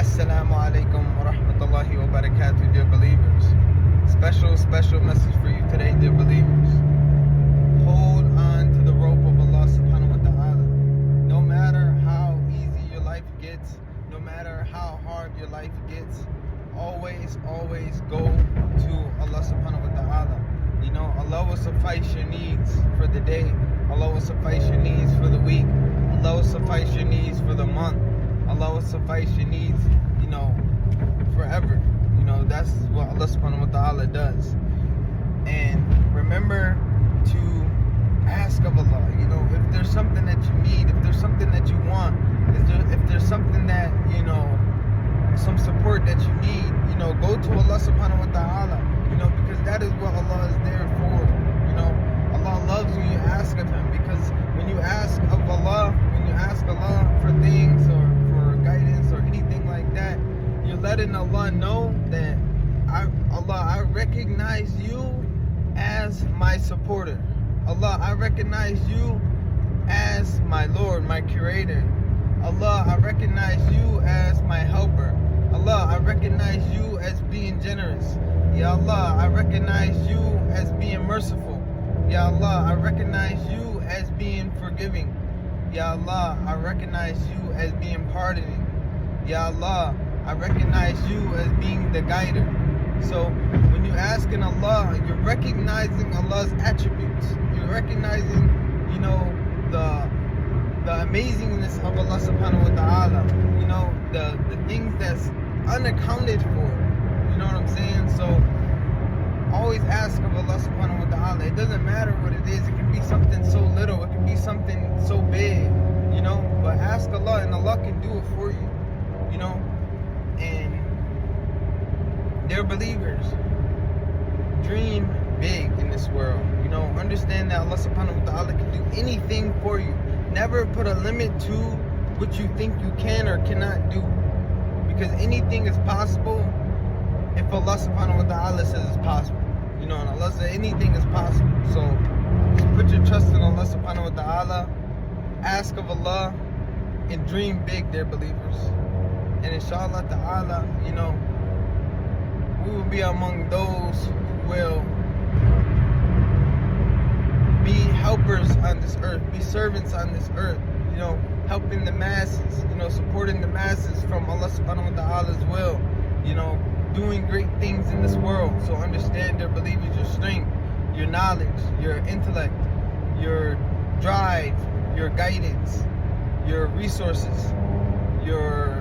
Assalamu alaikum wa rahmatullahi wa barakatuh, dear believers. Special message for you today, dear believers. Hold on to the rope of Allah subhanahu wa ta'ala. No matter how easy your life gets, no matter how hard your life gets, always go to Allah subhanahu wa ta'ala. You know, Allah will suffice your needs for the day. Allah will suffice your needs for the week. Allah will suffice your needs for the month. Allah will suffice your needs, you know, forever. You know, that's what Allah subhanahu wa ta'ala does. And remember to ask of Allah, you know, if there's something that you need, if there's something that you want, if there's something that, you know, some support that you need, you know, go to Allah subhanahu wa ta'ala, you know, because that is what Allah is there for. You know, Allah loves when you ask of Him, because when you ask of Allah, when you ask Allah for things or for guidance or anything like that, you're letting Allah know that I recognize you as my supporter. Allah, I recognize you as my Lord, my Creator. Allah, I recognize you as my helper. Allah, I recognize you as being generous. Ya Allah, I recognize you as being merciful. Ya Allah, I recognize you as being forgiving. Ya Allah, I recognize you as being pardoning. Ya Allah, I recognize you as being the guider. So when you're asking Allah, you're recognizing Allah's attributes. You're recognizing, you know, the amazingness of Allah subhanahu wa ta'ala. You know, the things that's unaccounted for. You know what I'm saying? So always ask of Allah subhanahu wa ta'ala. It doesn't matter what it is. It can be something so little. It can be something so big. You know, but ask Allah and Allah can do it for you. You know, and they're believers. Dream big in this world. You know, understand that Allah subhanahu wa ta'ala can do anything for you. Never put a limit to what you think you can or cannot do, because anything is possible if Allah subhanahu wa ta'ala says it's possible. You know, and Allah said anything is possible. So just put your trust in Allah subhanahu wa ta'ala, ask of Allah, and dream big, dear believers. And inshallah ta'ala, you know, we will be among those who will be helpers on this earth, be servants on this earth, you know, helping the masses, you know, supporting the masses from Allah subhanahu wa ta'ala's will, you know, doing great things in this world. So understand, dear believers, your strength, your knowledge, your intellect, your drive, your guidance, your resources, your